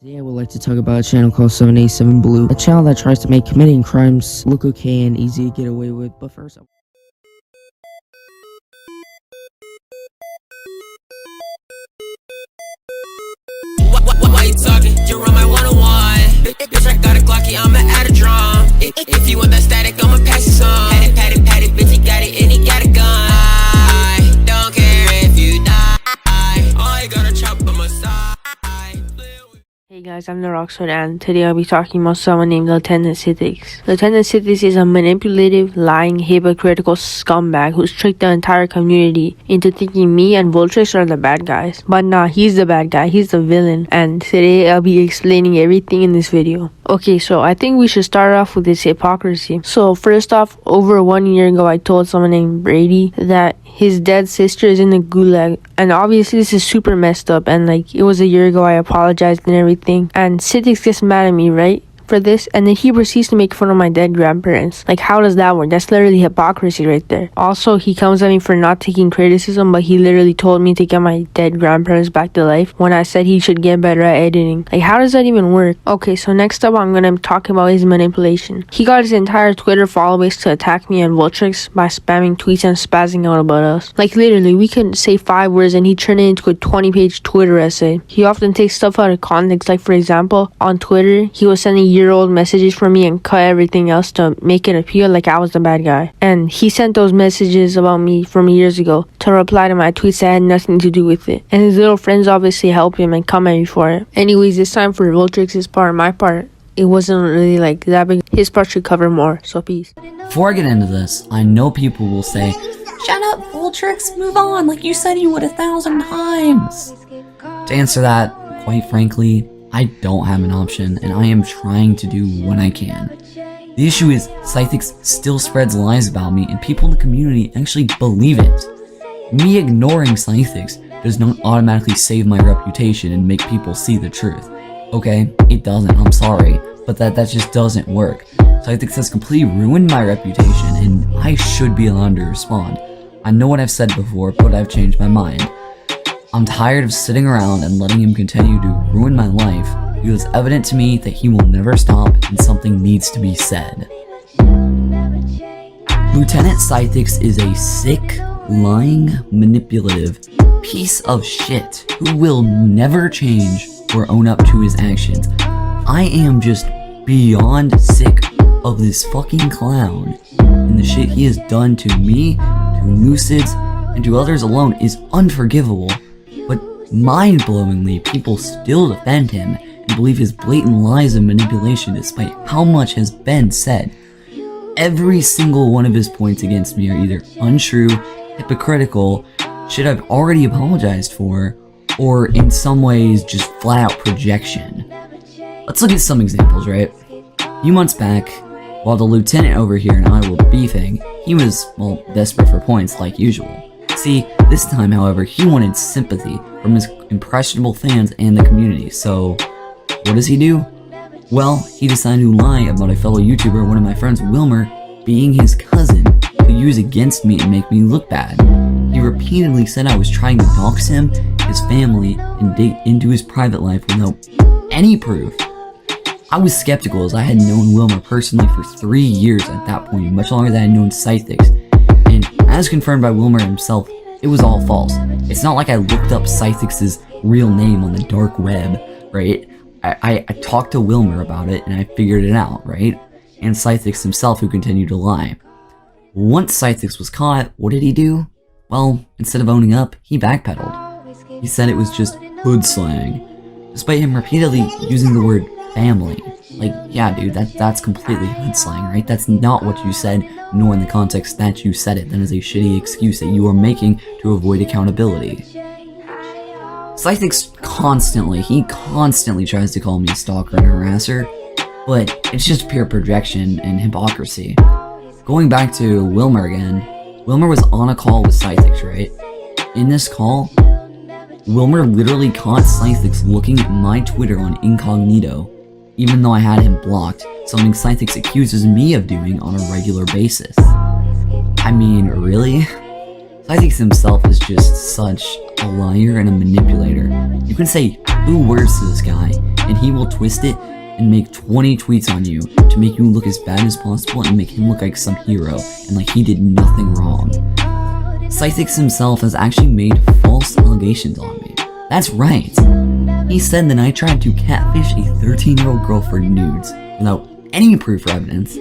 Today I would like to talk about a channel called 787 Blue, a channel that tries to make committing crimes look okay and easy to get away with. But first, why you talking? You're on my 101. Bitch, I got a Glocky, I'ma add a drum. If you want that static, I'ma pass you some. Pat it, bitch, he got it and he got a gun. I don't care if you die. All you gotta chop on my side. Hey guys, I'm the Rockstar and today I'll be talking about someone named LtCythix. LtCythix is a manipulative, lying, hypocritical scumbag who's tricked the entire community into thinking me and Fultrex are the bad guys. But nah, he's the bad guy, he's the villain, and today I'll be explaining everything in this video. Okay, so I think we should start off with this hypocrisy. So first off, over 1 year ago I told someone named Brady that his dead sister is in the gulag, and obviously this is super messed up, and like it was a year ago I apologized and everything, and Cythix gets mad at me, right, for this, and then he proceeds to make fun of my dead grandparents. Like, how does that work? That's literally hypocrisy right there. Also, he comes at me for not taking criticism, but he literally told me to get my dead grandparents back to life when I said he should get better at editing. Like, how does that even work? Okay, so next up I'm gonna talk about his manipulation. He got his entire Twitter follow base to attack me and Fultrex by spamming tweets and spazzing out about us. Like, literally, we could say 5 words and he turned it into a 20-page Twitter essay. He often takes stuff out of context. Like, for example, on Twitter, he was sending year-old messages from me and cut everything else to make it appear like I was the bad guy. And he sent those messages about me from years ago to reply to my tweets that had nothing to do with it. And his little friends obviously help him and come at me for it. Anyways, it's time for Fultrex's part. My part, it wasn't really like that big. His part should cover more, so peace. Before I get into this, I know people will say, "Shut up, Fultrex, move on, like you said you would 1,000 times." To answer that, quite frankly, I don't have an option, and I am trying to do what I can. The issue is, Cythix still spreads lies about me, and people in the community actually believe it. Me ignoring Cythix does not automatically save my reputation and make people see the truth. Okay, it doesn't, I'm sorry, but that just doesn't work. Cythix has completely ruined my reputation, and I should be allowed to respond. I know what I've said before, but I've changed my mind. I'm tired of sitting around and letting him continue to ruin my life because it's evident to me that he will never stop and something needs to be said. LtCythix is a sick, lying, manipulative piece of shit who will never change or own up to his actions. I am just beyond sick of this fucking clown, and the shit he has done to me, to Lucids, and to others alone is unforgivable. Mind-blowingly, people still defend him and believe his blatant lies and manipulation despite how much has been said. Every single one of his points against me are either untrue, hypocritical, shit I've already apologized for, or in some ways just flat-out projection. Let's look at some examples, right? A few months back, while the lieutenant over here and I were beefing, he was, well, desperate for points like usual. See, this time, however, he wanted sympathy from his impressionable fans and the community, so what does he do? Well, he decided to lie about a fellow YouTuber, one of my friends, Wilmer, being his cousin, to use against me and make me look bad. He repeatedly said I was trying to dox him, his family, and dig into his private life without any proof. I was skeptical as I had known Wilmer personally for 3 years at that point, much longer than I had known Cythix. And as confirmed by Wilmer himself, it was all false. It's not like I looked up Cythix's real name on the dark web, right? I talked to Wilmer about it and I figured it out, right? And Cythix himself who continued to lie. Once Cythix was caught, what did he do? Well, instead of owning up, he backpedaled. He said it was just hood slang, despite him repeatedly using the word family. Like, yeah, dude, that's completely hood slang, right? That's not what you said, nor in the context that you said it. That is a shitty excuse that you are making to avoid accountability. Cythix constantly tries to call me a stalker and harasser, but it's just pure projection and hypocrisy. Going back to Wilmer again, Wilmer was on a call with Cythix, right? In this call, Wilmer literally caught Cythix looking at my Twitter on incognito, even though I had him blocked, something Cythix accuses me of doing on a regular basis. I mean, really? Cythix himself is just such a liar and a manipulator. You can say 2 words to this guy, and he will twist it and make 20 tweets on you to make you look as bad as possible and make him look like some hero and like he did nothing wrong. LtCythix himself has actually made false allegations on me. That's right. He said that I tried to catfish a 13-year-old girl for nudes without any proof or evidence.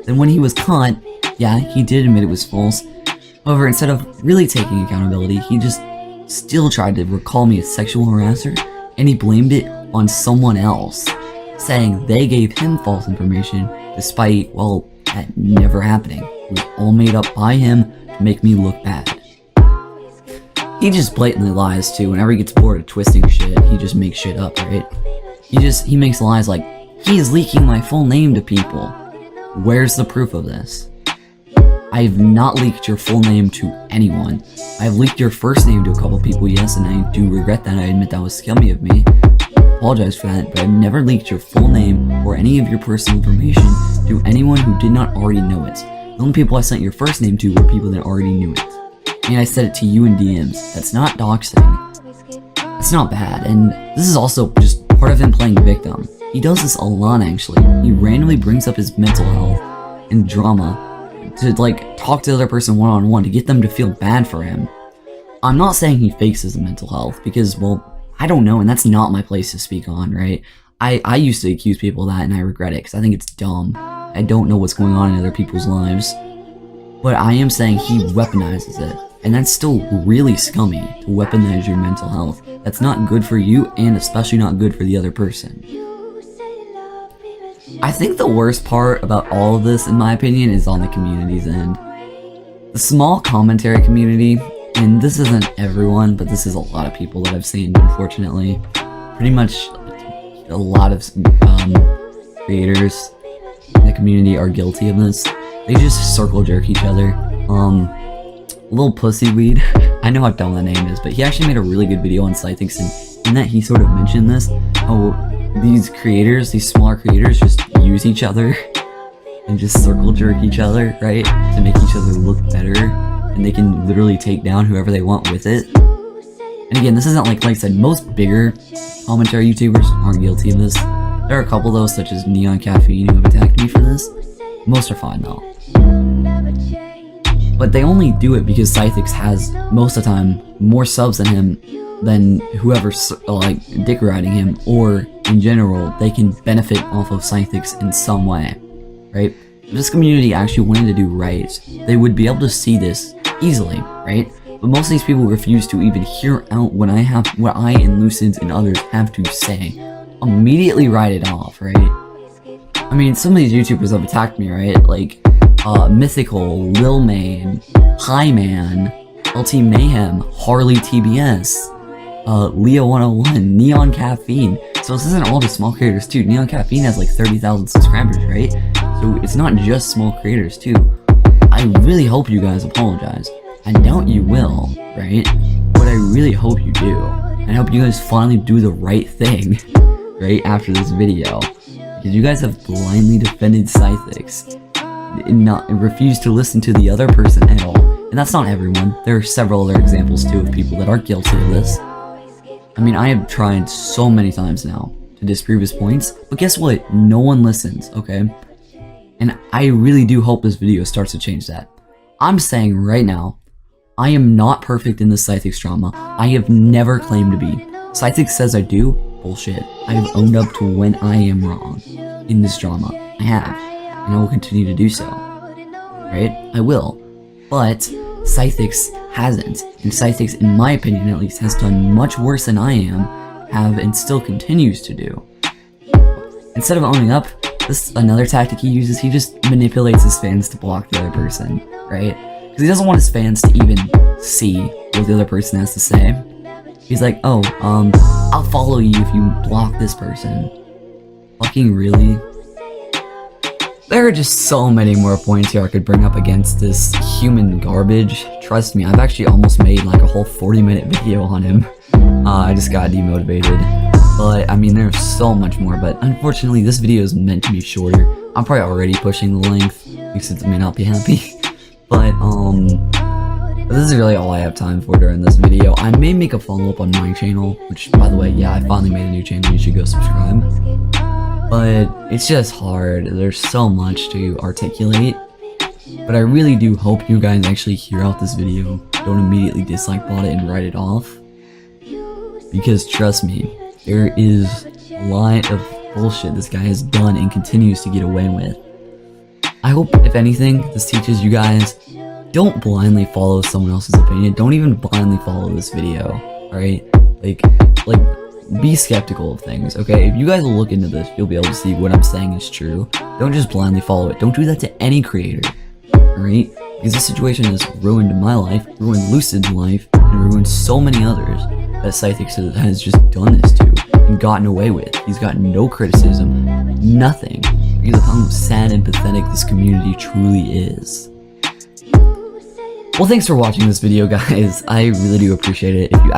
Then when he was caught, yeah, he did admit it was false. However, instead of really taking accountability, he just still tried to call me a sexual harasser, and he blamed it on someone else, saying they gave him false information despite, well, that never happening. It was all made up by him to make me look bad. He just blatantly lies too. Whenever he gets bored of twisting shit, he just makes shit up, right? He makes lies like, he is leaking my full name to people. Where's the proof of this? I have not leaked your full name to anyone. I've leaked your first name to a couple people, yes, and I do regret that. I admit that was scummy of me. I apologize for that, but I've never leaked your full name or any of your personal information to anyone who did not already know it. The only people I sent your first name to were people that already knew it. And I said it to you in DMs. That's not doxing. That's not bad, and this is also just part of him playing victim. He does this a lot, actually. He randomly brings up his mental health and drama to, like, talk to the other person one-on-one to get them to feel bad for him. I'm not saying he fakes his mental health, because, well, I don't know, and that's not my place to speak on, right? I used to accuse people of that, and I regret it, because I think it's dumb. I don't know what's going on in other people's lives. But I am saying he weaponizes it. And that's still really scummy, to weaponize your mental health. That's not good for you, and especially not good for the other person. I think the worst part about all of this, in my opinion, is on the community's end. The small commentary community, and this isn't everyone, but this is a lot of people that I've seen, unfortunately. Pretty much a lot of creators in the community are guilty of this. They just circle jerk each other. Little pussy weed. I know how dumb that name is, but he actually made a really good video on LtCythix, and in that he sort of mentioned this. Oh, these creators, these smaller creators, just use each other and just circle jerk each other, right? To make each other look better, and they can literally take down whoever they want with it. And again, this isn't like I said, most bigger commentary YouTubers aren't guilty of this. There are a couple though, such as Neon Caffeine, who have attacked me for this. Most are fine though. But they only do it because LtCythix has, most of the time, more subs than him than whoever's, like, dick riding him, or, in general, they can benefit off of LtCythix in some way, right? If this community actually wanted to do right, they would be able to see this easily, right? But most of these people refuse to even hear out what I and Lucids and others have to say. Immediately write it off, right? I mean, some of these YouTubers have attacked me, right? Like, Mythical, Lil Main, Highman, LT Mayhem, Harley TBS, Leo 101, Neon Caffeine. So this isn't all just small creators too. Neon Caffeine has like 30,000 subscribers, right? So it's not just small creators too. I really hope you guys apologize. I doubt you will, right? But I really hope you do. And I hope you guys finally do the right thing, right after this video. Because you guys have blindly defended LtCythix. And refuse to listen to the other person at all. And that's not everyone. There are several other examples too of people that are guilty of this. I mean, I have tried so many times now to disprove his points, but guess what? No one listens, okay? And I really do hope this video starts to change that. I'm saying right now, I am not perfect in this LtCythix drama. I have never claimed to be. LtCythix says I do. Bullshit. I have owned up to when I am wrong in this drama. I have. And I will continue to do so, right? I will, but LtCythix hasn't, and LtCythix, in my opinion at least, has done much worse than I have and still continues to do. Instead of owning up, this is another tactic he uses. He just manipulates his fans to block the other person, right? Because he doesn't want his fans to even see what the other person has to say. He's like, oh, I'll follow you if you block this person. Fucking really? There are just so many more points here I could bring up against this human garbage. Trust me, I've actually almost made like a whole 40-minute video on him. I just got demotivated. But, I mean, there's so much more, but unfortunately this video is meant to be shorter. I'm probably already pushing the length, because it may not be happy. But, But this is really all I have time for during this video. I may make a follow-up on my channel, which, by the way, yeah, I finally made a new channel. You should go subscribe. But it's just hard. There's so much to articulate. But I really do hope you guys actually hear out this video. Don't immediately dislike bot it and write it off. Because trust me, there is a lot of bullshit this guy has done and continues to get away with. I hope, if anything, this teaches you guys, don't blindly follow someone else's opinion. Don't even blindly follow this video, alright? Like, be skeptical of things, okay? If you guys look into this, you'll be able to see what I'm saying is true. Don't just blindly follow it. Don't do that to any creator, alright? Because this situation has ruined my life, ruined Lucid's life, and ruined so many others that LtCythix has just done this to and gotten away with. He's gotten no criticism, nothing, because of how sad and pathetic this community truly is. Well, thanks for watching this video, guys. I really do appreciate it. If you